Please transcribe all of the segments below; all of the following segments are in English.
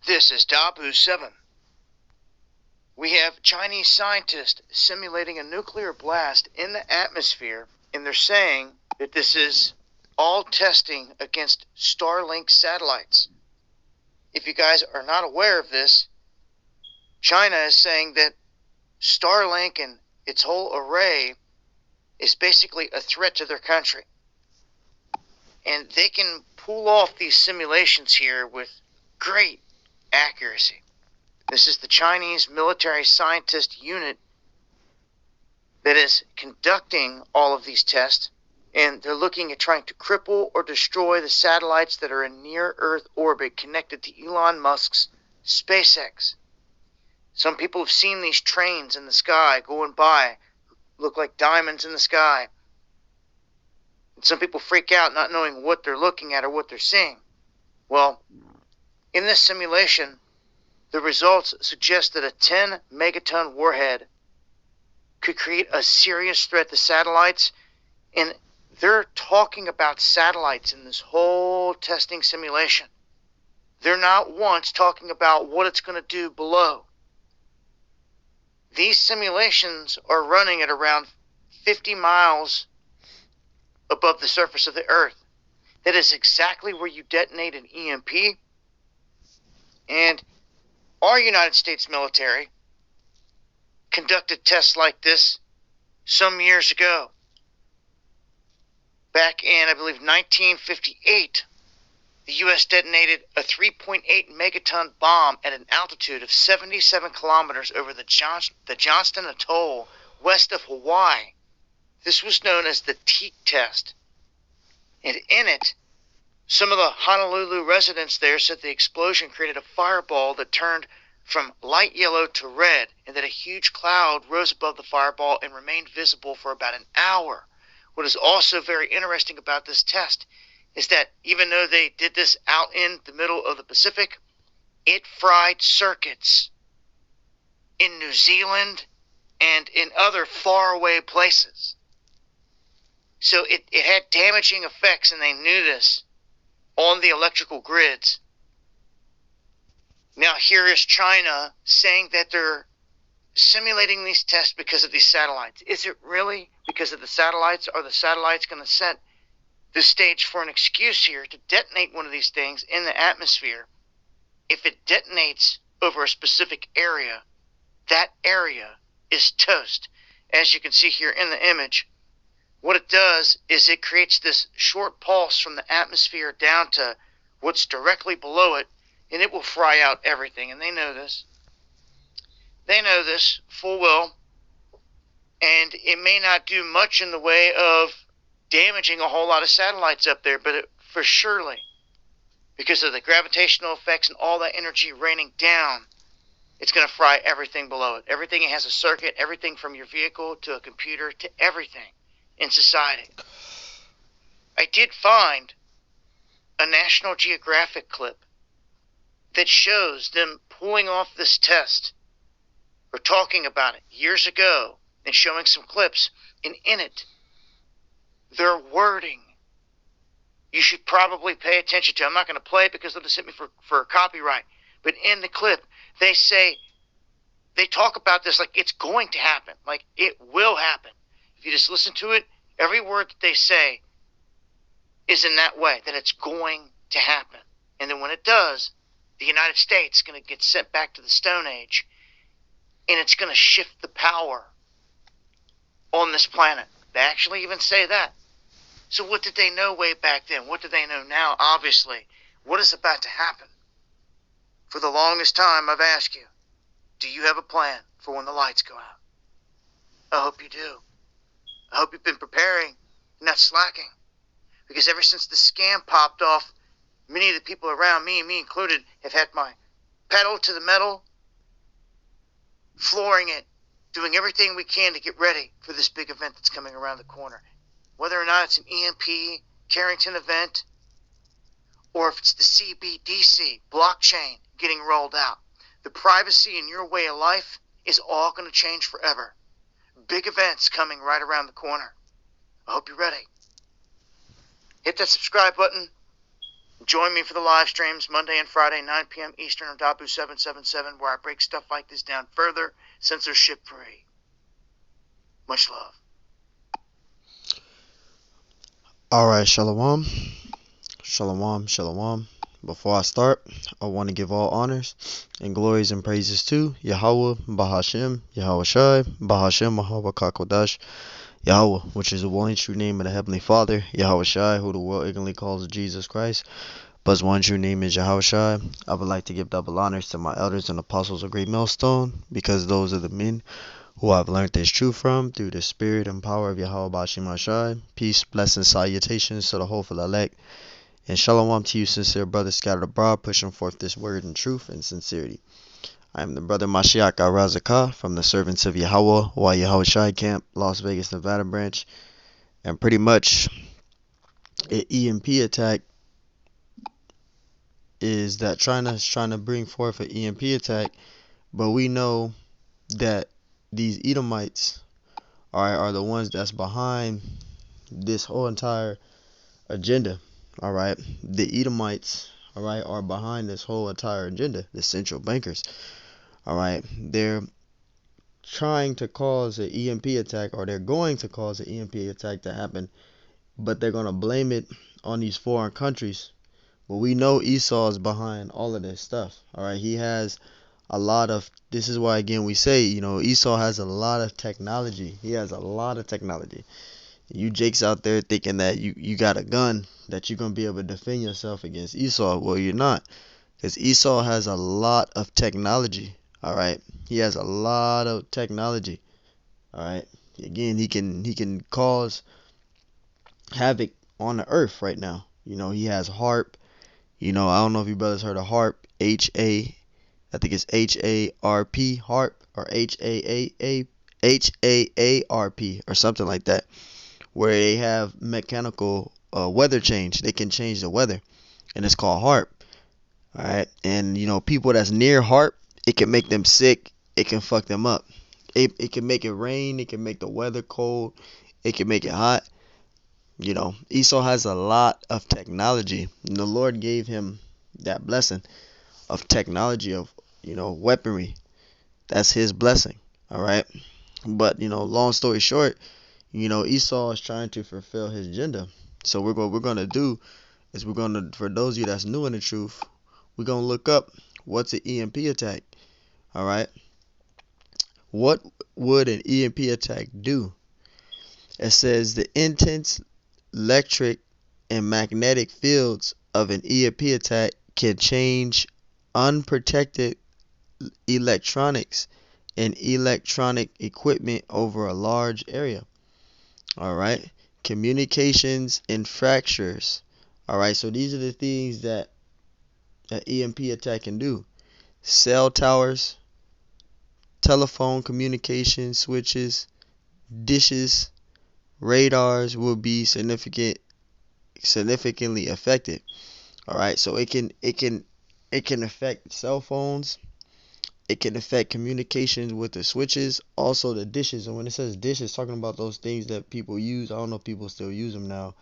This is Dabu 7. We have Chinese scientists simulating a nuclear blast in the atmosphere, and they're saying that this is all testing against Starlink satellites. If you guys are not aware of this, China is saying that Starlink and its whole array is basically a threat to their country. And they can pull off these simulations here with great accuracy. This is the Chinese military scientist unit that is conducting all of these tests, and they're looking at trying to cripple or destroy the satellites that are in near-Earth orbit connected to Elon Musk's SpaceX. Some people have seen these trains in the sky going by, look like diamonds in the sky. And some people freak out not knowing what they're looking at or what they're seeing. Well, in this simulation, the results suggest that a 10 megaton warhead could create a serious threat to satellites, and they're talking about satellites in this whole testing simulation. They're not once talking about what it's going to do below. These simulations are running at around 50 miles above the surface of the Earth. That is exactly where you detonate an EMP. And our United States military conducted tests like this some years ago. Back in, I believe, 1958, the U.S. detonated a 3.8 megaton bomb at an altitude of 77 kilometers over the Johnston Atoll west of Hawaii. This was known as the Teak test. And in it, some of the Honolulu residents there said the explosion created a fireball that turned from light yellow to red, and that a huge cloud rose above the fireball and remained visible for about an hour. What is also very interesting about this test is that even though they did this out in the middle of the Pacific, it fried circuits in New Zealand and in other faraway places. So it had damaging effects, and they knew this, on the electrical grids. Now here is China saying that they're simulating these tests because of these satellites. Is it really because of the satellites? Are the satellites going to set the stage for an excuse here to detonate one of these things in the atmosphere? If it detonates over a specific area, that area is toast. As you can see here in the image, what it does is it creates this short pulse from the atmosphere down to what's directly below it, and it will fry out everything. And they know this. They know this full well. And it may not do much in the way of damaging a whole lot of satellites up there, but for surely, because of the gravitational effects and all that energy raining down, it's going to fry everything below it. Everything has a circuit, everything from your vehicle to a computer to everything in society. I did find a National Geographic clip that shows them pulling off this test or talking about it years ago and showing some clips, and in it, their wording, you should probably pay attention to. I'm not going to play it because they'll just hit me for copyright, but in the clip, they talk about this like it's going to happen, like it will happen. If you just listen to it, every word that they say is in that way, that it's going to happen. And then when it does, the United States is going to get sent back to the Stone Age, and it's going to shift the power on this planet. They actually even say that. So what did they know way back then? What do they know now? Obviously, what is about to happen? For the longest time, I've asked you, do you have a plan for when the lights go out? I hope you do. I hope you've been preparing, not slacking. Because ever since the scam popped off, many of the people around me included, have had my pedal to the metal, flooring it, doing everything we can to get ready for this big event that's coming around the corner. Whether or not it's an EMP, Carrington event, or if it's the CBDC, blockchain, getting rolled out. The privacy in your way of life is all going to change forever. Big events coming right around the corner. I hope you're ready. Hit that subscribe button. Join me for the live streams Monday and Friday, 9 p.m. Eastern on Dabu 777, where I break stuff like this down further, censorship free. Much love. Alright, Shalom. Shalom, Shalom. Before I start, I want to give all honors and glories and praises to Yahweh, Bahashem, Yahweh Shai, Bahashem, Yahweh Kakodash, Yahweh, which is the one true name of the Heavenly Father, Yahweh Shai, who the world ignorantly calls Jesus Christ, but his one true name is Yahweh Shai. I would like to give double honors to my elders and apostles of Great Millstone, because those are the men who I've learned this truth from through the spirit and power of Yahweh Bashim Hashai. Peace, blessings, salutations to the hopeful elect. And shalom to you, sincere brothers scattered abroad, pushing forth this word in truth and sincerity. I am the brother Mashiach Arazakah from the Servants of Yahweh, Yahweh Shai Camp, Las Vegas, Nevada branch. And pretty much, an EMP attack is that China's trying to bring forth an EMP attack, but we know that these Edomites are the ones that's behind this whole entire agenda. All right, the Edomites, all right, are behind this whole entire agenda. The central bankers, all right, they're trying to cause an EMP attack, or they're going to cause an EMP attack to happen, but they're gonna blame it on these foreign countries. But we know Esau is behind all of this stuff. All right, he has a lot of. This is why again we say, Esau has a lot of technology. He has a lot of technology. You jakes out there thinking that you got a gun that you're going to be able to defend yourself against Esau. Well, you're not. Because Esau has a lot of technology. Alright. He has a lot of technology. Alright. Again, he can cause havoc on the earth right now. He has HARP. I don't know if you brothers heard of HARP. I think it's HARP, HARP, or HAARP, or something like that, where they have mechanical weather change. They can change the weather, and it's called HARP. All right, and people that's near HARP, it can make them sick. It can fuck them up. It can make it rain. It can make the weather cold. It can make it hot. Esau has a lot of technology. And the Lord gave him that blessing of technology, of weaponry. That's his blessing. All right, but long story short, Esau is trying to fulfill his agenda. So we're gonna do is for those of you that's new in the truth, we're gonna look up what's an EMP attack. All right, what would an EMP attack do? It says the intense electric and magnetic fields of an EMP attack can change unprotected electronics and electronic equipment over a large area. All right, communications and fractures. All right, so these are the things that an EMP attack can do. Cell towers, telephone communication switches, dishes, radars will be significantly affected. All right, so it can affect cell phones. It can affect communications with the switches, also the dishes. And when it says dishes, talking about those things that people use. I don't know if people still use them now,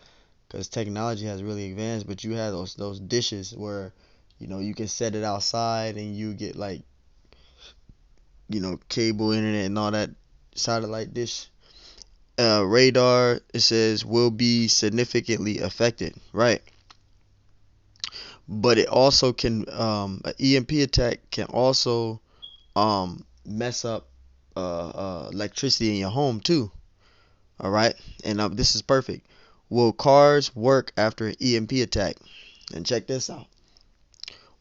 because technology has really advanced. But you have those dishes where you can set it outside and you get like cable internet and all that, satellite dish. Radar, it says, will be significantly affected, right? But it also can an EMP attack can also mess up electricity in your home too. All right, and this is perfect. Will cars work after an EMP attack? And check this out.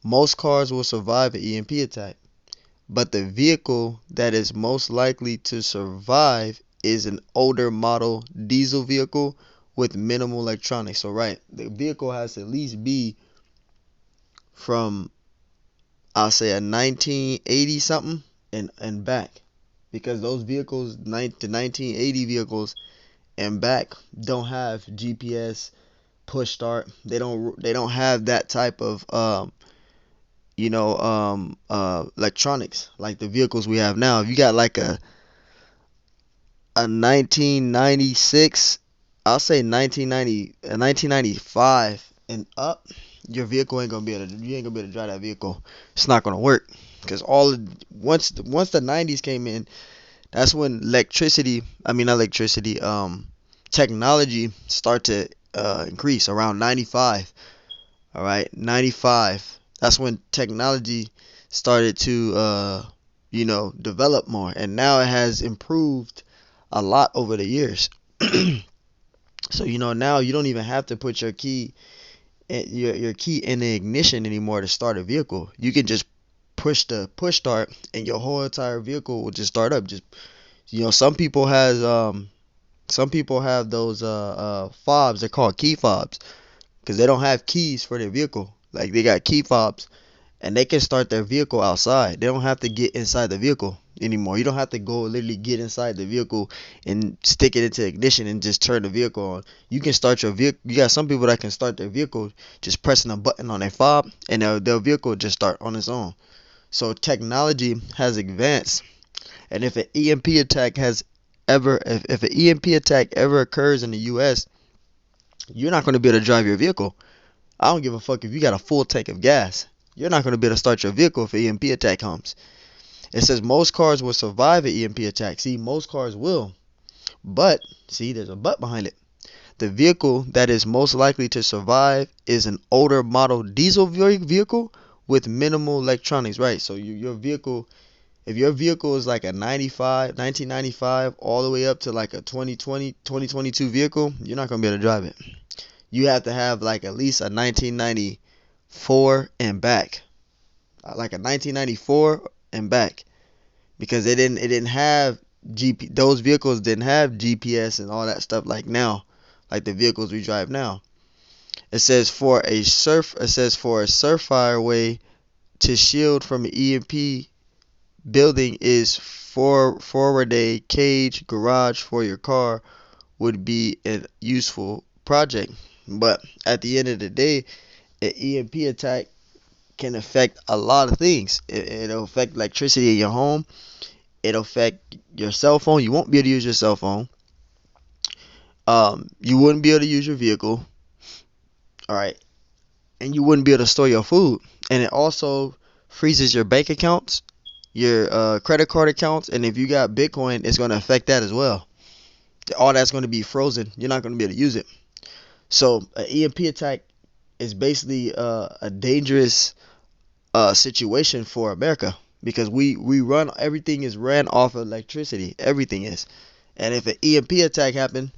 Most cars will survive an EMP attack, but the vehicle that is most likely to survive is an older model diesel vehicle with minimal electronics. So right, the vehicle has to at least be from, I'll say, a 1980 something and back, because those vehicles, the 1980 vehicles and back, don't have GPS, push start. They don't have that type of electronics like the vehicles we have now. If you got like a 1996, I'll say 1995 and up, your vehicle ain't gonna be able to. You ain't gonna be able to drive that vehicle. It's not gonna work because once the 90s came in, that's when electricity. I mean, not electricity. Technology start to increase around 95. All right, 95. That's when technology started to develop more, and now it has improved a lot over the years. So now you don't even have to put your key your key in the ignition anymore to start a vehicle. You can just push the push start and your whole entire vehicle will just start up. Just some people have those fobs. They're called key fobs because they don't have keys for their vehicle. Like they got key fobs and they can start their vehicle outside. They don't have to get inside the vehicle anymore. You don't have to go literally get inside the vehicle and stick it into ignition and just turn the vehicle on. You can start your vehicle. You got some people that can start their vehicle just pressing a button on their fob and their vehicle just start on its own. So technology has advanced, and if an EMP attack if an EMP attack ever occurs in the U.S., you're not going to be able to drive your vehicle. I don't give a fuck if you got a full tank of gas. You're not going to be able to start your vehicle if an EMP attack comes. It says most cars will survive an EMP attack. See, most cars will. But, see, there's a but behind it. The vehicle that is most likely to survive is an older model diesel vehicle with minimal electronics, right? So your vehicle, if your vehicle is like a 1995, all the way up to like a 2022 vehicle, you're not going to be able to drive it. You have to have like at least a 1994 and back. Like a 1994 and back. Because it didn't have those vehicles didn't have GPS and all that stuff like now, like the vehicles we drive now. It says for a surefire way to shield from an EMP building is forward a cage garage for your car would be a useful project. But at the end of the day, an EMP attack can affect a lot of things. It'll affect electricity in your home. It'll affect your cell phone. You won't be able to use your cell phone. You wouldn't be able to use your vehicle. All right. And you wouldn't be able to store your food. And it also freezes your bank accounts, your credit card accounts. And if you got Bitcoin, it's going to affect that as well. All that's going to be frozen. You're not going to be able to use it. So an EMP attack is basically a dangerous situation for America because we run everything is ran off of electricity. Everything is, and if an EMP attack happen,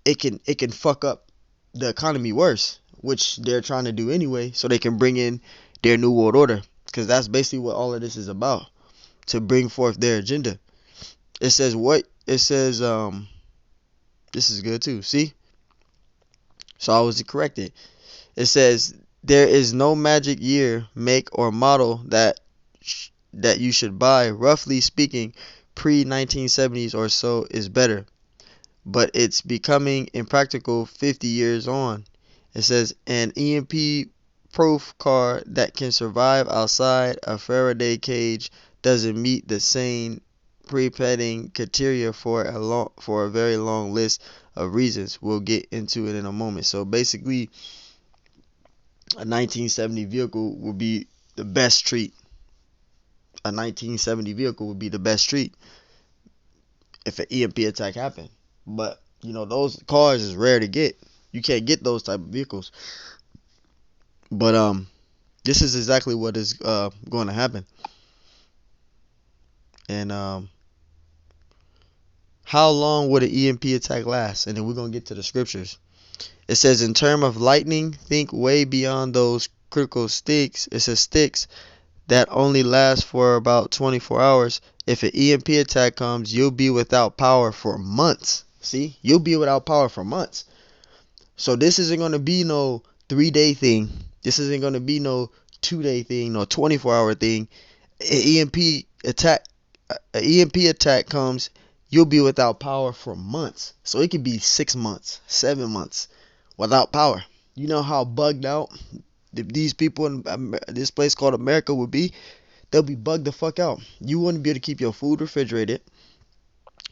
it can fuck up the economy worse, which they're trying to do anyway, so they can bring in their new world order because that's basically what all of this is about, to bring forth their agenda. It says this is good too. See. So I was corrected. It says there is no magic year, make, or model that you should buy. Roughly speaking, pre-1970s or so is better, but it's becoming impractical 50 years on. It says an EMP-proof car that can survive outside a Faraday cage doesn't meet the same pre-petting criteria for a very long list of reasons. We'll get into it in a moment. So basically, a 1970 vehicle would be the best treat. A 1970 vehicle would be the best treat if an EMP attack happened. But those cars is rare to get. You can't get those type of vehicles. But this is exactly what is going to happen. And how long would an EMP attack last? And then we're going to get to the scriptures. It says, in terms of lightning, think way beyond those critical sticks. It says sticks that only last for about 24 hours. If an EMP attack comes, you'll be without power for months. See? You'll be without power for months. So this isn't going to be no 3-day thing. This isn't going to be no 2-day thing, no 24-hour thing. An EMP attack comes, you'll be without power for months. So it could be 6 months, 7 months without power. You know how bugged out these people in this place called America would be? They'll be bugged the fuck out. You wouldn't be able to keep your food refrigerated.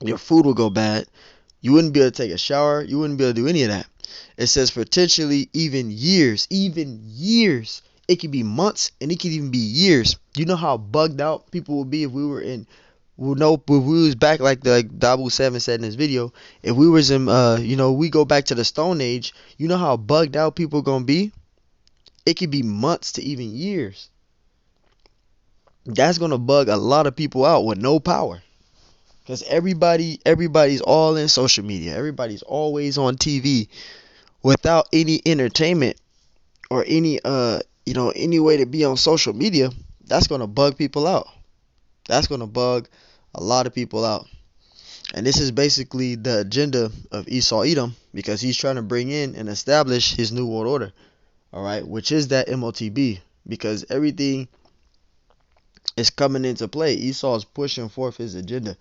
Your food will go bad. You wouldn't be able to take a shower. You wouldn't be able to do any of that. It says potentially even years, even years. It could be months and it could even be years. You know how bugged out people would be if we were in, well, no, if we was back like Dabu 7 said in his video. If we was in, we go back to the Stone Age. You know how bugged out people gonna be. It could be months to even years. That's gonna bug a lot of people out with no power. Because everybody's all in social media. Everybody's always on TV without any entertainment or any way to be on social media. That's gonna bug people out. That's gonna bug a lot of people out. And this is basically the agenda of Esau Edom, because he's trying to bring in and establish his new world order. All right, which is that MOTB, because everything is coming into play. Esau is pushing forth his agenda.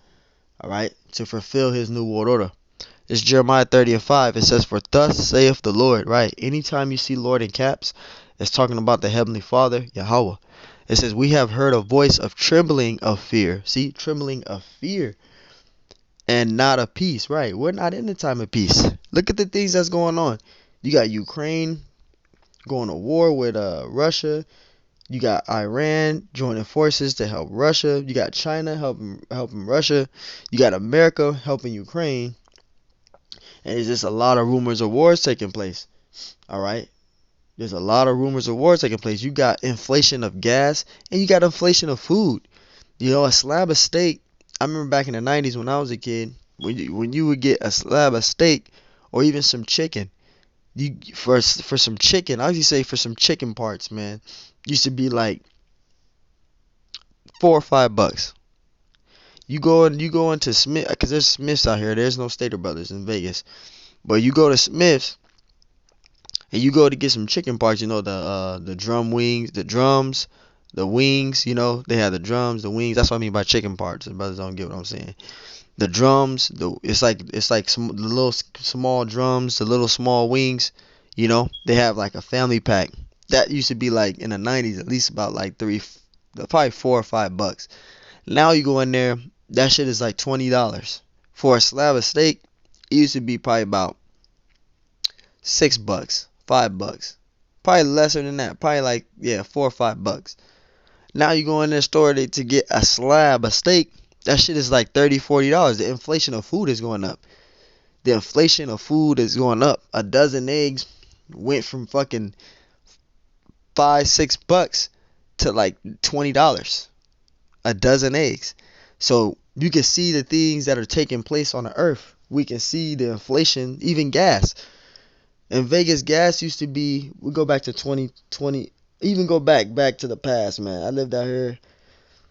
All right, to fulfill his new world order. It's Jeremiah 30:5. It says, "For thus saith the Lord," right? Anytime you see Lord in caps, it's talking about the Heavenly Father, Yahweh. It says, "We have heard a voice of trembling of fear." See, trembling of fear and not of peace, right? We're not in the time of peace. Look at the things that's going on. You got Ukraine going to war with Russia. You got Iran joining forces to help Russia. You got China helping Russia. You got America helping Ukraine. And there's just a lot of rumors of wars taking place. All right? There's a lot of rumors of wars taking place. You got inflation of gas and you got inflation of food. You know, a slab of steak. I remember back in the 90s when I was a kid, when you would get a slab of steak or even some chicken. For some chicken, I usually say for some chicken parts, man, used to be like $4 or $5. You go into Smith, because there's Smiths out here. There's no Stater Brothers in Vegas, but you go to Smiths and you go to get some chicken parts. You know, the drum wings, the drums, the wings. You know, they have the drums, the wings. That's what I mean by chicken parts. The brothers don't get what I'm saying. The drums, it's like the little small drums, the little small wings. You know, they have like a family pack. That used to be like in the 90s, at least about like probably $4 or $5. Now you go in there, that shit is like $20 for a slab of steak. It used to be probably about $6, $5, probably lesser than that. Probably like $4 or $5. Now you go in the store to get a slab of steak. That shit is like $30, $40. The inflation of food is going up. The inflation of food is going up. A dozen eggs went from fucking $5, $6 to like $20. A dozen eggs. So you can see the things that are taking place on the earth. We can see the inflation, even gas. In Vegas, gas used to be, we go back to 2020, even go back to the past, man. I lived out here,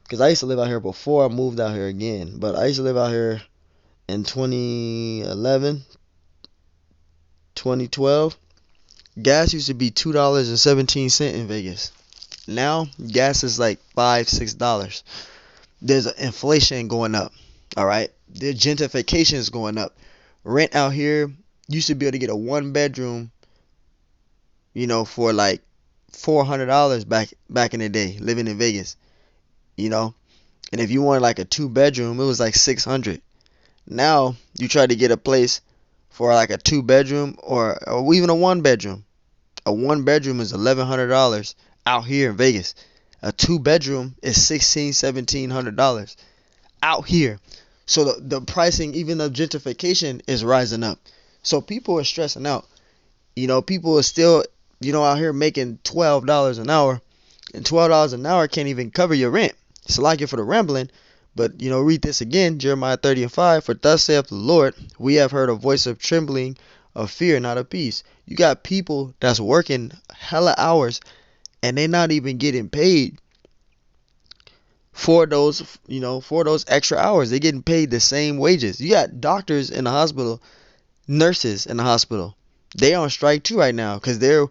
because I used to live out here before I moved out here again. But I used to live out here in 2011, 2012. Gas used to be $2.17 in Vegas. Now, gas is like $5, $6. There's an inflation going up. All right. The gentrification is going up. Rent out here used to be able to get a 1-bedroom, for like $400 back in the day, living in Vegas. And if you wanted like a 2-bedroom, it was like $600. Now you try to get a place for like a 2-bedroom or even a 1-bedroom. A 1-bedroom is $1,100 out here in Vegas. A 2-bedroom is $1,600-$1,700 out here. So the pricing, even of gentrification, is rising up. So people are stressing out. People are still, out here making $12 an hour. And $12 an hour can't even cover your rent. It's like it for the rambling. But, read this again, Jeremiah 30:5. "For thus saith the Lord, we have heard a voice of trembling, of fear, not of peace." You got people that's working hella hours and they're not even getting paid for those extra hours. They're getting paid the same wages. You got doctors in the hospital, nurses in the hospital. They're on strike too right now because they're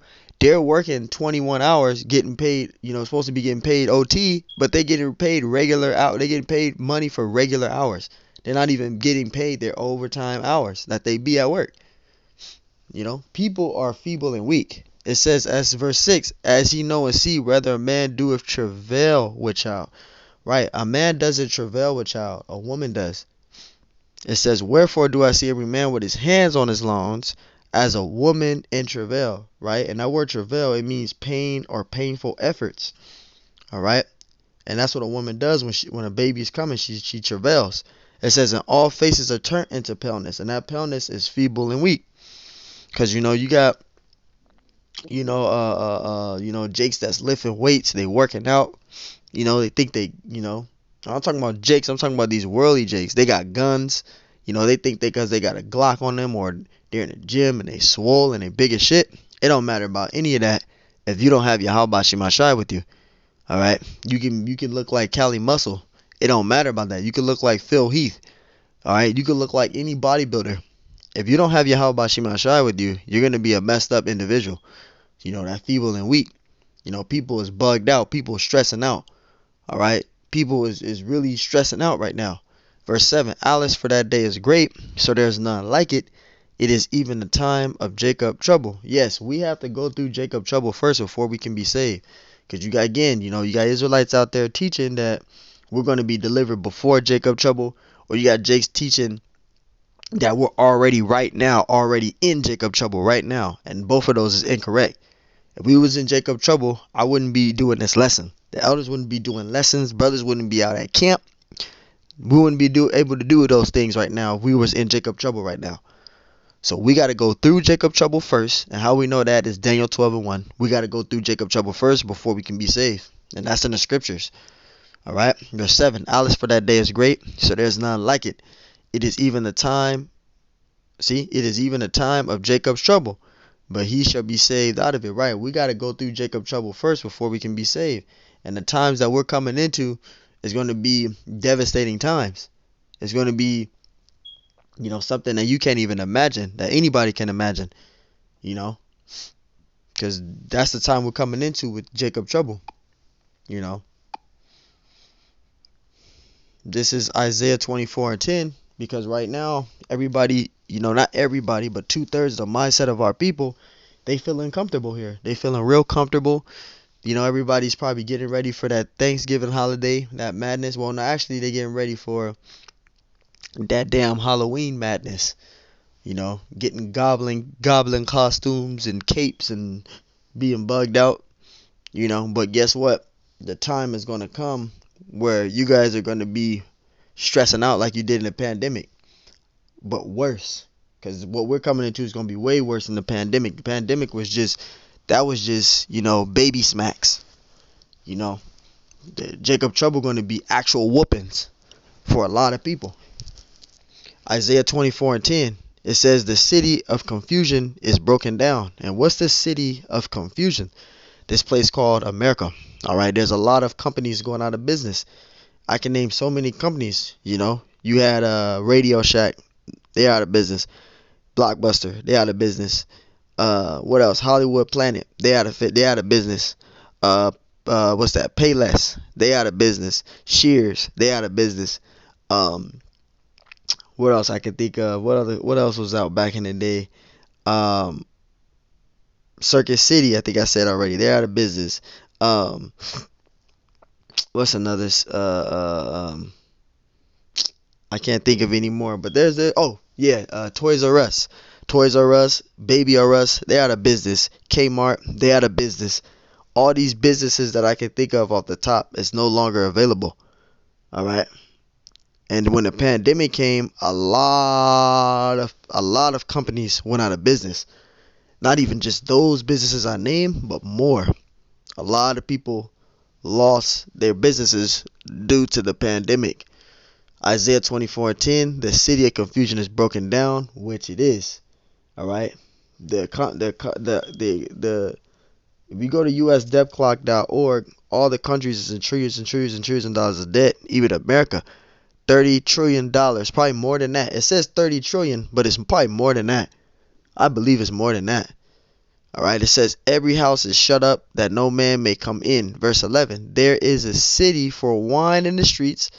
working 21 hours, getting paid, supposed to be getting paid OT, but they're getting paid regular out. They're getting paid money for regular hours. They're not even getting paid their overtime hours that they be at work. People are feeble and weak. It says, as verse 6, "As ye know and see, whether a man doeth travail with child." Right? A man doesn't travail with child. A woman does. It says, "Wherefore do I see every man with his hands on his loins, as a woman in travail, right? And that word travail, it means pain or painful efforts, all right? And that's what a woman does when a baby is coming. She travails. It says, and all faces are turned into paleness, and that paleness is feeble and weak. Cause you got Jakes that's lifting weights, they working out. They think I'm not talking about Jakes. I'm talking about these worldly Jakes. They got guns. They think because they got a Glock on them or they're in the gym and they swole and they big as shit. It don't matter about any of that if you don't have your how about Shimashai with you. All right, you can look like Cali Muscle. It don't matter about that. You can look like Phil Heath. All right, you can look like any bodybuilder. If you don't have your how about Shimashai with you, you're gonna be a messed up individual. That feeble and weak. People is bugged out. People is stressing out. All right, people is really stressing out right now. Verse 7, Alice, for that day is great, so there's none like it. It is even the time of Jacob trouble. Yes, we have to go through Jacob trouble first before we can be saved. Because you got Israelites out there teaching that we're going to be delivered before Jacob trouble, or you got Jake's teaching that we're already in Jacob trouble right now, and both of those is incorrect. If we was in Jacob trouble, I wouldn't be doing this lesson. The elders wouldn't be doing lessons. Brothers wouldn't be out at camp. We wouldn't be able to do those things right now if we was in Jacob trouble right now. So we got to go through Jacob trouble first. And how we know that is Daniel 12:1. We got to go through Jacob trouble first before we can be saved. And that's in the scriptures. All right. Verse 7. Alice, for that day is great, so there's none like it. It is even the time. See, it is even the time of Jacob's trouble, but he shall be saved out of it. Right. We got to go through Jacob trouble first before we can be saved. And the times that we're coming into is going to be devastating times. It's going to be, something that you can't even imagine, that anybody can imagine, because that's the time we're coming into with Jacob trouble. This is Isaiah 24:10, because right now, everybody, not everybody, but 2/3 of the mindset of our people, they feeling comfortable here. They feeling real comfortable. Everybody's probably getting ready for that Thanksgiving holiday, that madness. Well, no, actually, they're getting ready for that damn Halloween madness. Getting goblin costumes and capes and being bugged out. But guess what? The time is going to come where you guys are going to be stressing out like you did in the pandemic, but worse. Because what we're coming into is going to be way worse than the pandemic. The pandemic was just baby smacks. The Jacob trouble going to be actual whoopings for a lot of people. Isaiah 24:10, it says the city of confusion is broken down. And what's the city of confusion? This place called America. All right, there's a lot of companies going out of business. I can name so many companies. You had Radio Shack, they out of business. Blockbuster, they out of business. What else? Hollywood Planet, they out of business. What's that? Payless, they out of business. Shears, they out of business. What else I can think of? What else was out back in the day? Circuit City, I think I said already, they're out of business. What's another? I can't think of any more. But Toys R Us. Toys R Us, Baby R Us, they out of business. Kmart, they out of business. All these businesses that I can think of off the top is no longer available. All right. And when the pandemic came, a lot of companies went out of business. Not even just those businesses I named, but more. A lot of people lost their businesses due to the pandemic. Isaiah 24:10, the city of confusion is broken down, which it is. All right. If you go to usdebtclock.org, all the countries is in trillions and trillions and trillions of dollars of debt. Even America, $30 trillion, probably more than that. It says 30 trillion, but it's probably more than that. I believe it's more than that. All right, it says every house is shut up that no man may come in. Verse 11, there is a city for wine in the streets.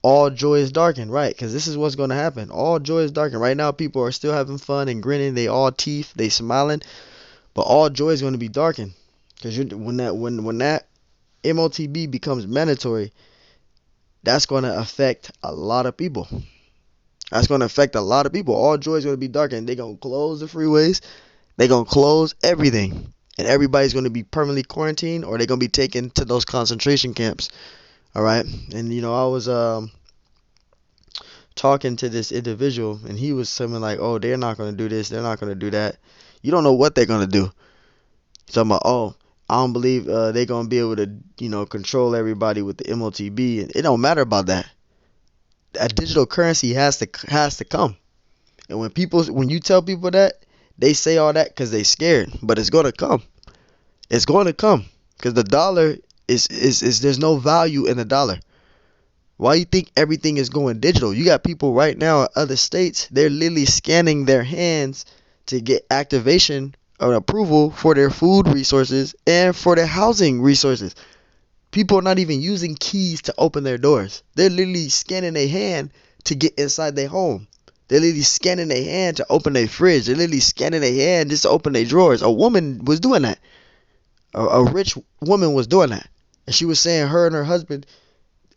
All joy is darkened, right? Because this is what's going to happen. All joy is darkened. Right now, people are still having fun and grinning. They all teeth, they smiling, but all joy is going to be darkened. Because when that MOTB becomes mandatory, that's going to affect a lot of people. That's going to affect a lot of people. All joy is going to be darkened. They're going to close the freeways. They're going to close everything. And everybody's going to be permanently quarantined, or they're going to be taken to those concentration camps. All right. And, I was talking to this individual, and he was something like, oh, they're not going to do this. They're not going to do that. You don't know what they're going to do. Talking about, oh, I don't believe they're going to be able to, control everybody with the MOTB. And it don't matter about that. A digital currency has to come. And when you tell people that, they say all that because they scared. But it's going to come. It's going to come. Because the dollar is there's no value in the dollar. Why you think everything is going digital? You got people right now in other states, they're literally scanning their hands to get activation or approval for their food resources and for their housing resources. People are not even using keys to open their doors. They're literally scanning their hand to get inside their home. They're literally scanning their hand to open their fridge. They're literally scanning their hand just to open their drawers. A woman was doing that. A rich woman was doing that. And she was saying her and her husband,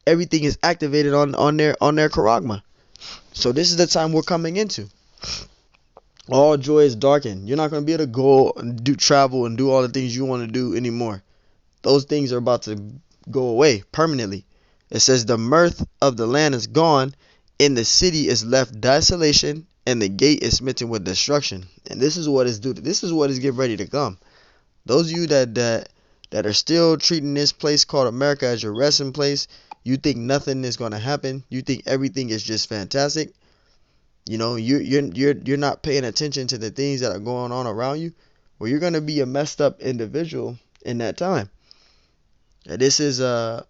everything is activated on their charagma. So this is the time we're coming into. All joy is darkened. You're not going to be able to go and travel and do all the things you want to do anymore. Those things are about to go away permanently. It says the mirth of the land is gone, and the city is left desolation, and the gate is smitten with destruction. And this is what is due. This is what is getting ready to come. Those of you that are still treating this place called America as your resting place, you think nothing is going to happen. You think everything is just fantastic. You're not paying attention to the things that are going on around you. Well, you're going to be a messed up individual in that time. And this is 2nd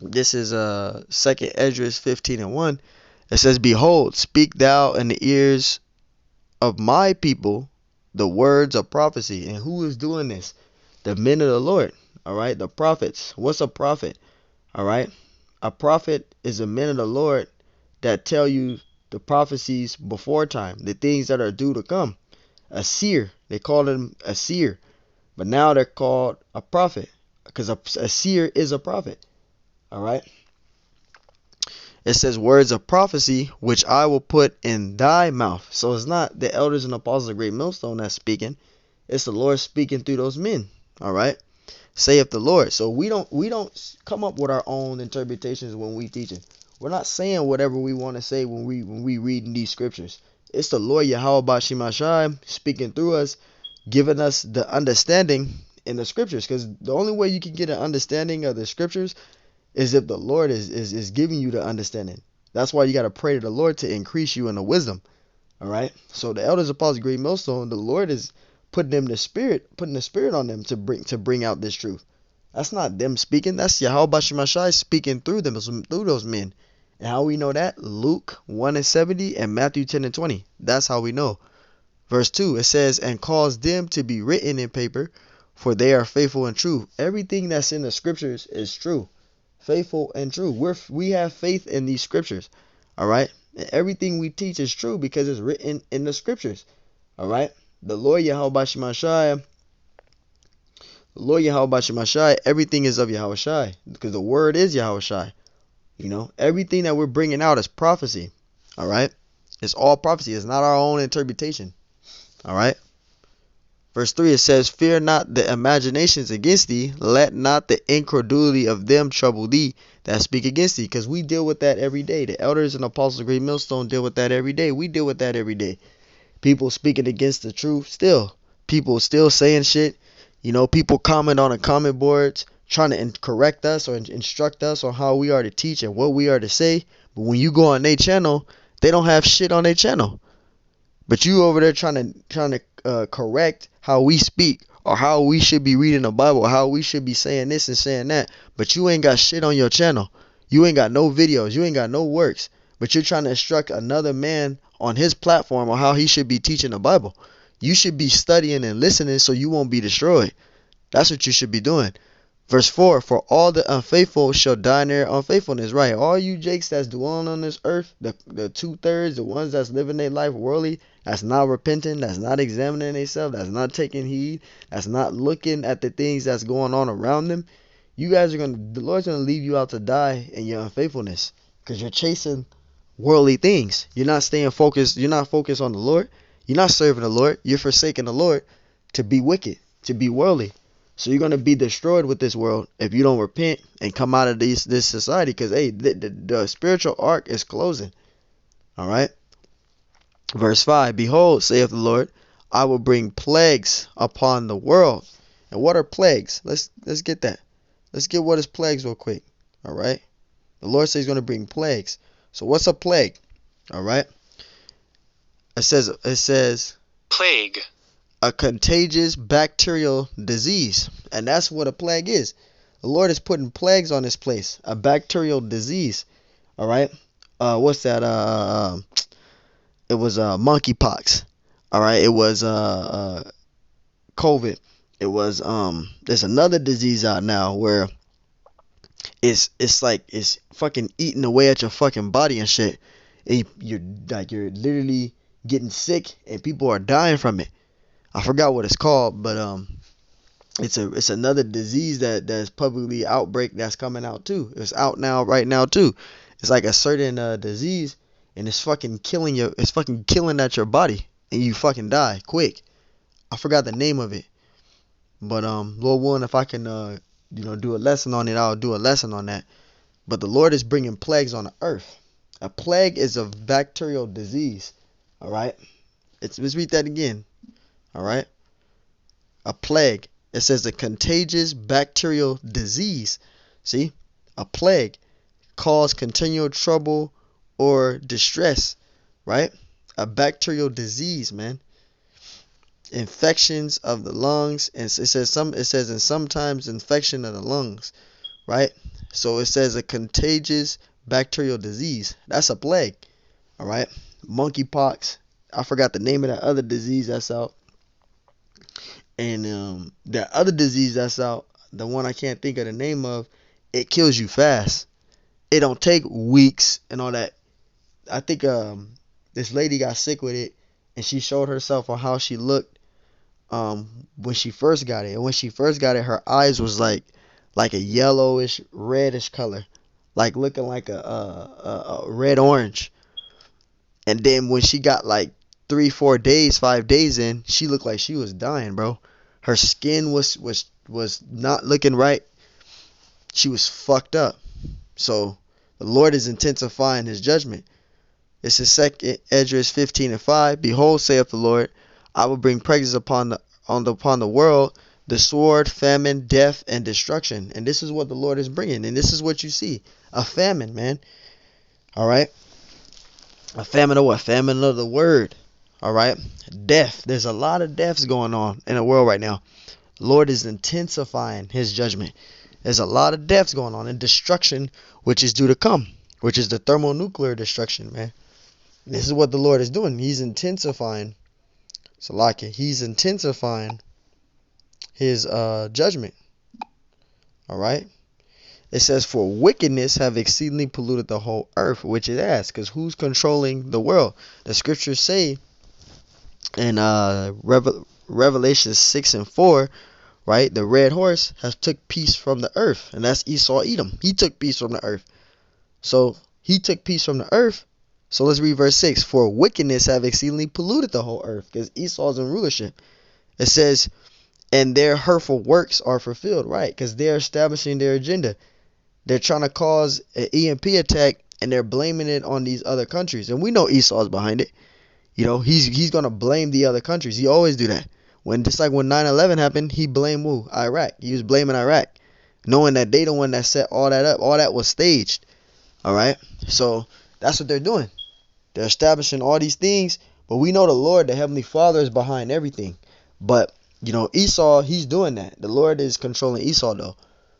Esdras 15:1. It says, "Behold, speak thou in the ears of my people the words of prophecy." And who is doing this? The men of the Lord. All right, the prophets. What's a prophet? All right, a prophet is a man of the Lord that tell you the prophecies before time, the things that are due to come. A seer, they call them a seer, but now they're called a prophet because a seer is a prophet. All right. It says words of prophecy, which I will put in thy mouth. So it's not the elders and apostles of Great Millstone that's speaking. It's the Lord speaking through those men. All right. Saith the Lord. So we don't come up with our own interpretations when we teaching. We're not saying whatever we want to say when we reading these scriptures. It's the Lord Yahweh Bashimashai speaking through us, giving us the understanding in the scriptures. Because the only way you can get an understanding of the scriptures is if the Lord is giving you the understanding. That's why you got to pray to the Lord to increase you in the wisdom. All right. So the elders, apostles, Great Millstone, the Lord is putting the spirit on them to bring out this truth. That's not them speaking. That's Yahweh Bashimashai speaking through them, through those men. And how we know that? Luke 1:70 and Matthew 10:20. That's how we know. Verse 2, it says, "And cause them to be written in paper, for they are faithful and true." Everything that's in the scriptures is true. Faithful and true. We have faith in these scriptures. All right. And everything we teach is true because it's written in the scriptures. All right. The Lord Yahweh Bashimashai, everything is of Yahweh Shai because the word is Yahweh Shai. Everything that we're bringing out is prophecy. All right. It's all prophecy. It's not our own interpretation. All right. Verse 3, it says, "Fear not the imaginations against thee, let not the incredulity of them trouble thee that speak against thee." Because we deal with that every day. The elders and apostles of Great Millstone deal with that every day. We deal with that every day. People speaking against the truth still. People still saying shit. People comment on the comment boards trying to correct us or instruct us on how we are to teach and what we are to say. But when you go on their channel, they don't have shit on their channel. But you over there trying to correct how we speak or how we should be reading the Bible, or how we should be saying this and saying that. But you ain't got shit on your channel. You ain't got no videos. You ain't got no works. But you're trying to instruct another man on his platform on how he should be teaching the Bible. You should be studying and listening so you won't be destroyed. That's what you should be doing. Verse 4, "For all the unfaithful shall die in their unfaithfulness." Right. All you jakes that's dwelling on this earth, the 2/3, the ones that's living their life worldly, that's not repenting, that's not examining themselves, that's not taking heed, that's not looking at the things that's going on around them. The Lord's going to leave you out to die in your unfaithfulness because you're chasing worldly things. You're not staying focused. You're not focused on the Lord. You're not serving the Lord. You're forsaking the Lord to be wicked, to be worldly. So you're gonna be destroyed with this world if you don't repent and come out of this society. Because hey, the spiritual arc is closing. All right. Verse 5. Behold, saith the Lord, I will bring plagues upon the world. And what are plagues? Let's get that. Let's get what is plagues real quick. All right. The Lord says He's gonna bring plagues. So what's a plague? All right. It says plague, a contagious bacterial disease, and that's what a plague is. The Lord is putting plagues on this place, a bacterial disease. All right. What's that? It was monkeypox. All right. It was COVID. It was there's another disease out now where it's like it's fucking eating away at your fucking body and shit. And you're literally getting sick and people are dying from it. I forgot what it's called, but it's another disease that's publicly outbreak that's coming out too. It's out now right now too. It's like a certain disease and it's fucking killing at your body and you fucking die quick. I forgot the name of it. But Lord willing, if I can do a lesson on it, I'll do a lesson on that. But the Lord is bringing plagues on the earth. A plague is a bacterial disease. All right. Let's read that again. All right. A plague. It says a contagious bacterial disease. See? A plague cause continual trouble or distress. Right? A bacterial disease, man. Infections of the lungs, and it says and sometimes infection of the lungs, right? So it says a contagious bacterial disease. That's a plague. All right. Monkeypox. I forgot the name of that other disease that's out. And that other disease that's out, the one I can't think of the name of, it kills you fast. It don't take weeks and all that. I think this lady got sick with it, and she showed herself on how she looked when she first got it. And when she first got it, her eyes was like a yellowish, reddish color, like looking like a red orange. And then when she got like 3, 4 days, 5 days in, she looked like she was dying, bro. Her skin was not looking right. She was fucked up. So the Lord is intensifying His judgment. This is 2 Esdras 15:5. Behold, saith the Lord, I will bring plagues upon the world, the sword, famine, death, and destruction. And this is what the Lord is bringing. And this is what you see. A famine, man. All right. A famine of what? Famine of the word. All right. Death. There's a lot of deaths going on in the world right now. The Lord is intensifying His judgment. There's a lot of deaths going on and destruction, which is due to come, which is the thermonuclear destruction, man. This is what the Lord is doing. He's intensifying. Salaki. He's intensifying His judgment. All right. It says, for wickedness have exceedingly polluted the whole earth, which it has. Because who's controlling the world? The scriptures say in Revelation 6:4, right? The red horse has took peace from the earth. And that's Esau Edom. He took peace from the earth. So he took peace from the earth. So let's read verse 6. For wickedness have exceedingly polluted the whole earth. Because Esau's in rulership. It says, and their hurtful works are fulfilled. Right? Because they're establishing their agenda. They're trying to cause an EMP attack. And they're blaming it on these other countries. And we know Esau's behind it. You know, he's going to blame the other countries. He always do that. Just like when 9/11 happened, he blamed who? Iraq. He was blaming Iraq. Knowing that they the one that set all that up. All that was staged. All right? So that's what they're doing. They're establishing all these things, but we know the Lord, the Heavenly Father, is behind everything. But, Esau, he's doing that. The Lord is controlling Esau, though.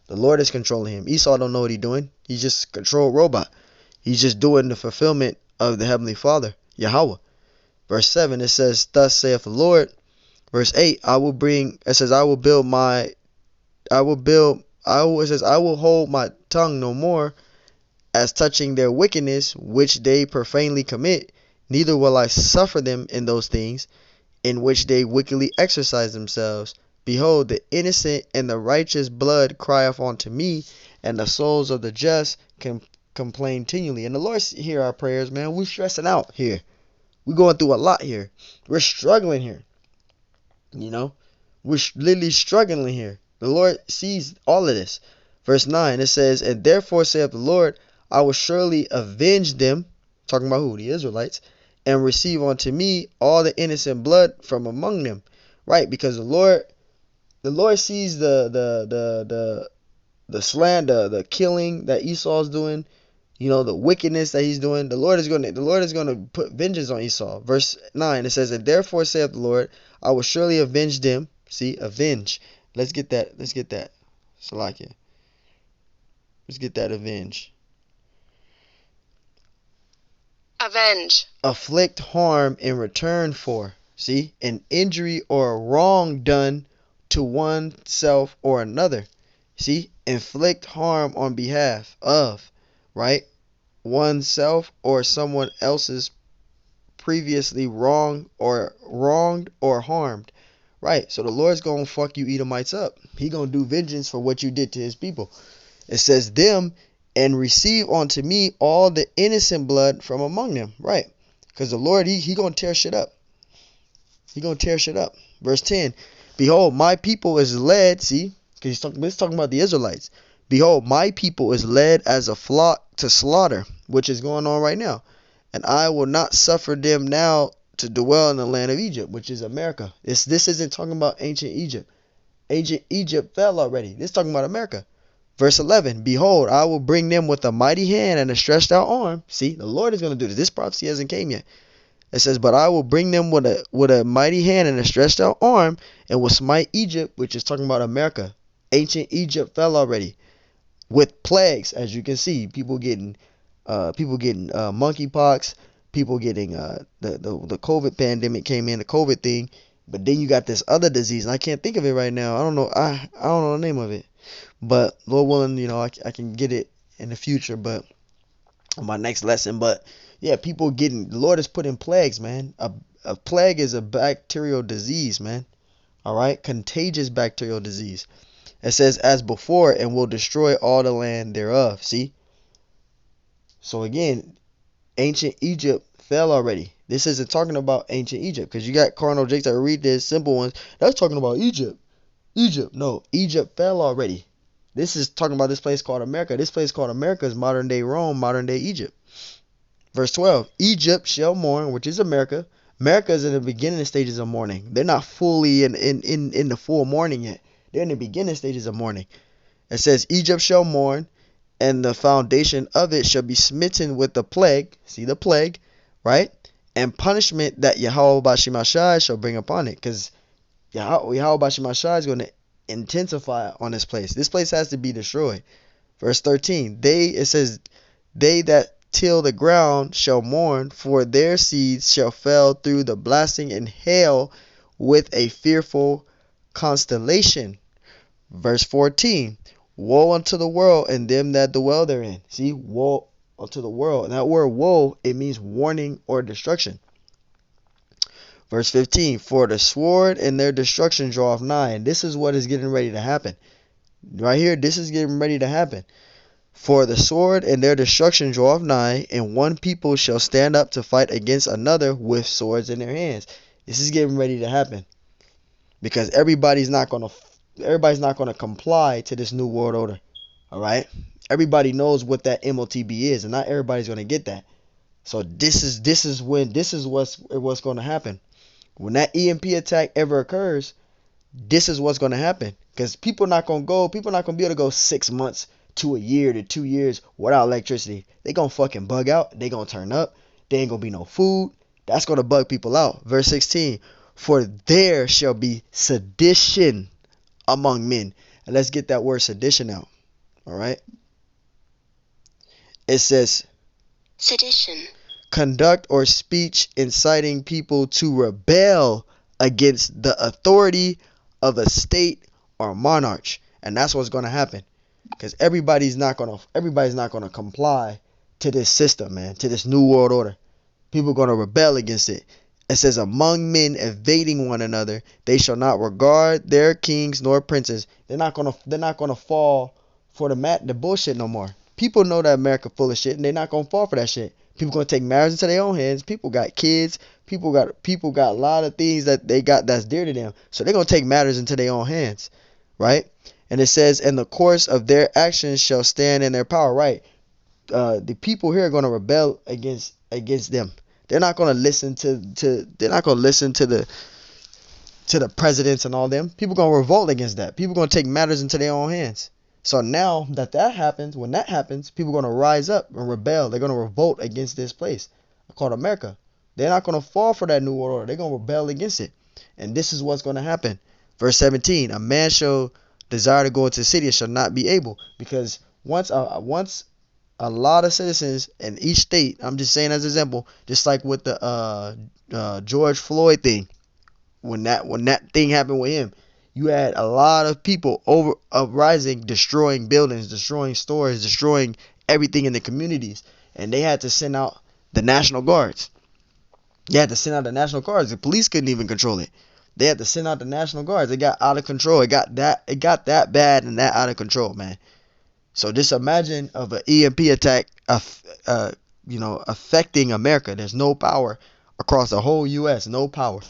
The Lord is controlling him. Esau don't know what he's doing. He's just a control robot. He's just doing the fulfillment of the Heavenly Father, Yahweh. Verse 7, it says, thus saith the Lord. Verse 8, I will hold my tongue no more, as touching their wickedness which they profanely commit, neither will I suffer them in those things in which they wickedly exercise themselves. Behold, the innocent and the righteous blood crieth unto me, and the souls of the just complain continually. And the Lord hear our prayers, man. We're stressing out here. We're going through a lot here. We're struggling here. You know, we're literally struggling here. The Lord sees all of this. Verse 9, it says, and therefore saith the Lord, I will surely avenge them, talking about who? The Israelites, and receive unto me all the innocent blood from among them. Right, because the Lord sees the slander, the killing that Esau's doing, you know, the wickedness that he's doing. The Lord is gonna put vengeance on Esau. Verse 9, it says, and therefore saith the Lord, I will surely avenge them. See, avenge. Let's get that. Salakia. Let's get that avenge. Avenge. Afflict harm in return for. See, an injury or a wrong done to oneself or another. See, inflict harm on behalf of, right, oneself or someone else's previously wronged or harmed. Right, so the Lord's gonna fuck you Edomites up. He gonna do vengeance for what you did to his people. It says them, and receive unto me all the innocent blood from among them. Right, because the Lord, he gonna tear shit up. He gonna tear shit up. Verse 10, behold, my people is led, see, because he's talking about the Israelites. Behold, my people is led as a flock to slaughter, which is going on right now. And I will not suffer them now to dwell in the land of Egypt, which is America. This isn't talking about ancient Egypt. Ancient Egypt fell already. This is talking about America. Verse 11, behold, I will bring them with a mighty hand and a stretched out arm. See, the Lord is going to do this. This prophecy hasn't came yet. It says, but I will bring them with a mighty hand and a stretched out arm, and will smite Egypt, which is talking about America. Ancient Egypt fell already, with plagues, as you can see. People getting monkeypox. People getting the COVID pandemic came in, the COVID thing. But then you got this other disease, and I can't think of it right now. I don't know. I don't know the name of it. But Lord willing, you know, I can get it in the future, but on my next lesson. But yeah, people getting, the Lord has put in plagues, man. A plague is a bacterial disease, man. All right, contagious bacterial disease. It says, as before, and will destroy all the land thereof. See? So again, ancient Egypt fell already. This isn't talking about ancient Egypt, because you got carnal jakes that read this, simple ones. That's talking about Egypt. No, Egypt fell already. This is talking about this place called America. This place called America is modern day Rome, modern day Egypt. Verse 12, Egypt shall mourn, which is America. America is in the beginning stages of mourning. They're not fully in the full mourning yet. They're in the beginning stages of mourning. It says, Egypt shall mourn, and the foundation of it shall be smitten with the plague. See the plague, right? And punishment that Yahweh Bashimashai shall bring upon it. Because Yahweh Bashimashai is going to intensify on this place. This place has to be destroyed. Verse 13, it says, they that till the ground shall mourn, for their seeds shall fell through the blasting and hail with a fearful constellation. Verse 14, woe unto the world and them that dwell therein. See, woe unto the world. And that word woe, it means warning or destruction. Verse 15, for the sword and their destruction draweth nigh. And this is what is getting ready to happen. Right here, this is getting ready to happen. For the sword and their destruction draweth nigh, and one people shall stand up to fight against another with swords in their hands. This is getting ready to happen. Because everybody's not gonna comply to this new world order. All right? Everybody knows what that MOTB is, and not everybody's gonna get that. So this is what's gonna happen. When that EMP attack ever occurs, this is what's gonna happen. Because people are not gonna be able to go 6 months to a year to 2 years without electricity. They gonna fucking bug out. They gonna turn up. There ain't gonna be no food. That's gonna bug people out. Verse 16, for there shall be sedition among men. And let's get that word sedition out. All right. It says Sedition. Conduct or speech inciting people to rebel against the authority of a state or monarch. And that's what's going to happen. Because everybody's not gonna comply to this system, man, to this new world order. People are gonna rebel against it. It says, among men evading one another, they shall not regard their kings nor princes. They're not gonna fall for the bullshit no more. People know that America full of shit, and they're not gonna fall for that shit. People gonna take matters into their own hands. People got kids. People got a lot of things that they got that's dear to them. So they're gonna take matters into their own hands, right? And it says, "In the course of their actions shall stand in their power." Right? The people here are gonna rebel against them. They're not gonna listen to. They're not gonna listen to the presidents and all them. People gonna revolt against that. People gonna take matters into their own hands. So now that happens, when that happens, people are going to rise up and rebel. They're going to revolt against this place called America. They're not going to fall for that new world order. They're going to rebel against it. And this is what's going to happen. Verse 17, a man shall desire to go into the city and shall not be able. Because once a lot of citizens in each state, I'm just saying as an example, just like with the George Floyd thing, when that thing happened with him, you had a lot of people uprising, destroying buildings, destroying stores, destroying everything in the communities. And they had to send out the National Guards. They had to send out the National Guards. The police couldn't even control it. They had to send out the National Guards. It got out of control. It got that bad and that out of control, man. So just imagine of an EMP attack affecting America. There's no power across the whole US, no power.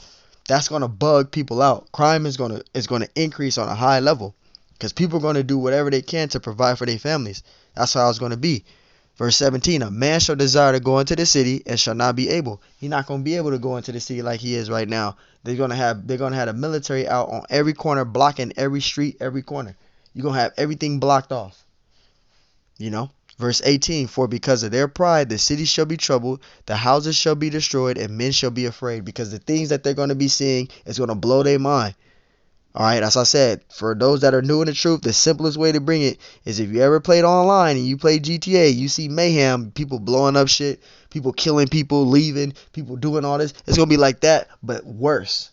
That's going to bug people out. Crime is going to increase on a high level because people are going to do whatever they can to provide for their families. That's how it's going to be. Verse 17, a man shall desire to go into the city and shall not be able. He's not going to be able to go into the city like he is right now. They're going to have the military out on every corner, blocking every street, every corner. You're going to have everything blocked off. Verse 18, for because of their pride, the city shall be troubled, the houses shall be destroyed, and men shall be afraid. Because the things that they're going to be seeing is going to blow their mind. All right, as I said, for those that are new in the truth, the simplest way to bring it is if you ever played online and you play GTA, you see mayhem, people blowing up shit, people killing people, leaving, people doing all this. It's going to be like that, but worse.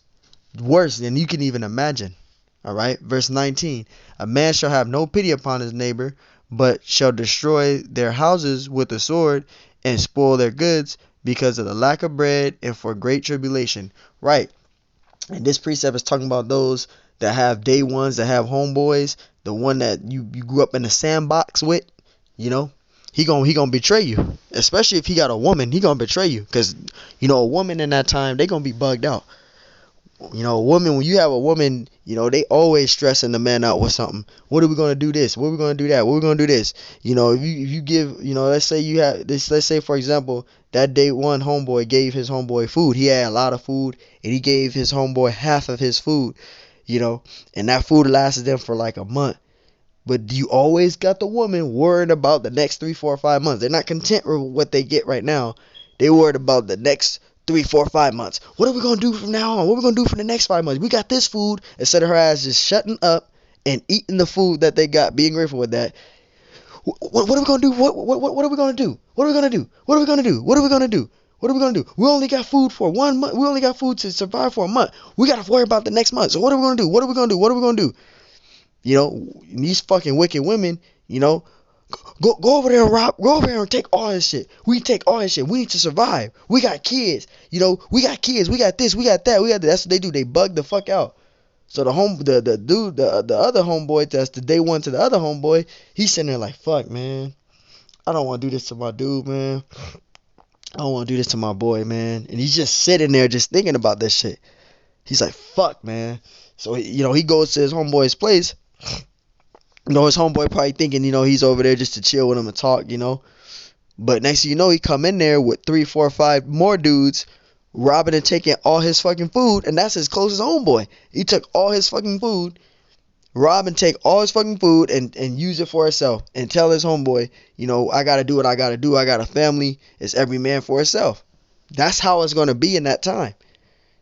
Worse than you can even imagine. All right, verse 19, a man shall have no pity upon his neighbor, but shall destroy their houses with the sword and spoil their goods because of the lack of bread and for great tribulation. Right. And this precept is talking about those that have day ones, that have homeboys, the one that you grew up in the sandbox with, he gonna betray you. Especially if he got a woman, he gonna betray you. Because, a woman in that time, they gonna be bugged out. A woman, when you have a woman, they always stressing the man out with something. What are we going to do this? What are we going to do that? What are we going to do this? If you give, let's say you have this, let's say, for example, that day one homeboy gave his homeboy food. He had a lot of food and he gave his homeboy half of his food, and that food lasted them for like a month. But you always got the woman worried about the next 3, 4, 5 months. They're not content with what they get right now. They worried about the next 3, 4, 5 months. What are we going to do from now on? What are we going to do for the next 5 months? We got this food. Instead of her ass just shutting up and eating the food that they got, being grateful with that. What are we going to do? What are we going to do? What are we going to do? What are we going to do? What are we going to do? What are we going to do? We only got food for 1 month. We only got food to survive for a month. We got to worry about the next month. So what are we going to do? What are we going to do? What are we going to do? These fucking wicked women, Go over there and rob. Go over there and take all his shit. We take all his shit. We need to survive. We got kids. We got kids. We got this. We got that. That's what they do. They bug the fuck out. So the other homeboy, that's the day one to the other homeboy, he's sitting there like, fuck, man. I don't want to do this to my dude, man. I don't want to do this to my boy, man. And he's just sitting there just thinking about this shit. He's like, fuck, man. So, he goes to his homeboy's place. His homeboy probably thinking, he's over there just to chill with him and talk, But next thing you know, he come in there with 3, 4, 5 more dudes, robbing and taking all his fucking food, and that's his closest homeboy. He took all his fucking food, rob and take all his fucking food, and use it for himself, and tell his homeboy, I gotta do what I gotta do. I got a family. It's every man for himself. That's how it's gonna be in that time.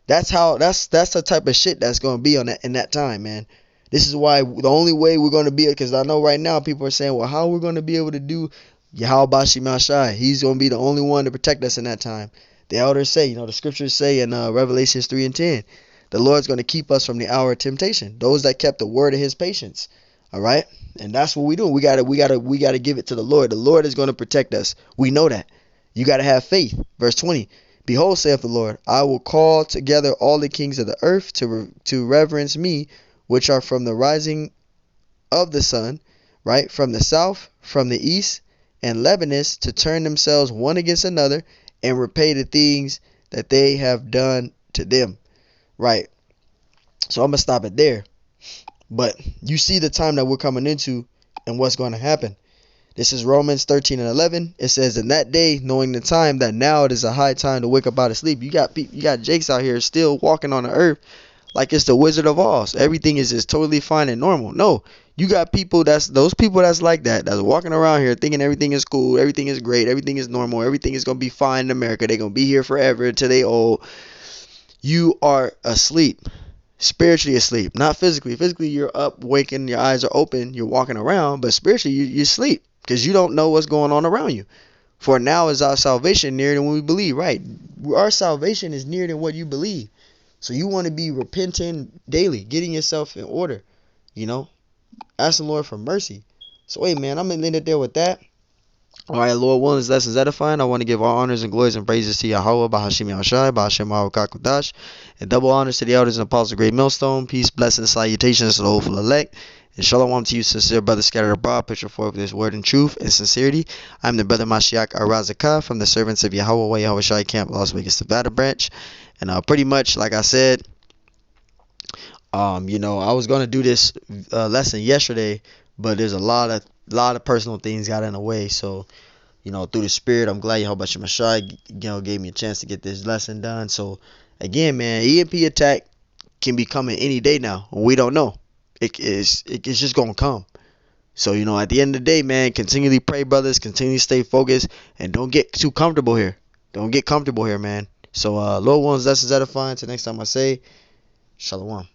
That's the type of shit that's gonna be in that time, man. This is why the only way we're going to be, because I know right now people are saying, well, how are we going to be able to do Yahawashi Mashai? He's going to be the only one to protect us in that time. The elders say, the scriptures say in Revelations 3 and 10, the Lord's going to keep us from the hour of temptation. Those that kept the word of his patience. All right? And that's what we do. We got to give it to the Lord. The Lord is going to protect us. We know that. You got to have faith. Verse 20. Behold, saith the Lord, I will call together all the kings of the earth to reverence me, which are from the rising of the sun, right, from the south, from the east, and Lebanese to turn themselves one against another and repay the things that they have done to them. Right. So I'm going to stop it there. But you see the time that we're coming into and what's going to happen. This is Romans 13 and 11. It says, in that day, knowing the time, that now it is a high time to wake up out of sleep. You got Jakes out here still walking on the earth like it's the Wizard of Oz. Everything is just totally fine and normal. No, you got those people that's like that, that's walking around here thinking everything is cool, everything is great, everything is normal, everything is going to be fine in America. They're going to be here forever until they old. You are asleep. Spiritually asleep, not physically. Physically, you're up, waking, your eyes are open, you're walking around, but spiritually, you asleep because you don't know what's going on around you. For now is our salvation nearer than when we believe, right? Our salvation is nearer than what you believe. So you want to be repenting daily, getting yourself in order, ask the Lord for mercy. So, hey, man, I'm going to end it there with that. All right, Lord willing, this lesson is edifying. I want to give all honors and glories and praises to Yahweh, Bahashim Yahshai, Bahashem Kakodash, and double honors to the elders and apostles of Great Millstone. Peace, blessings, salutations to the hopeful elect. And shalom to you, sincere brothers scattered abroad. Put your forth this word in truth and sincerity. I'm the brother Mashiach Arazakah from the servants of Yahweh, Yahweh Shai Camp, Las Vegas, Nevada branch. And pretty much, like I said, I was going to do this lesson yesterday, but there's a lot of personal things got in the way. So, through the Spirit, I'm glad Yahweh Shai, gave me a chance to get this lesson done. So, again, man, EMP Attack can be coming any day now. We don't know. It's just going to come. So, at the end of the day, man, continually pray, brothers. Continually stay focused. And don't get too comfortable here. Don't get comfortable here, man. So, Lord willing, lessons edifying. Till next time I say, Shalom.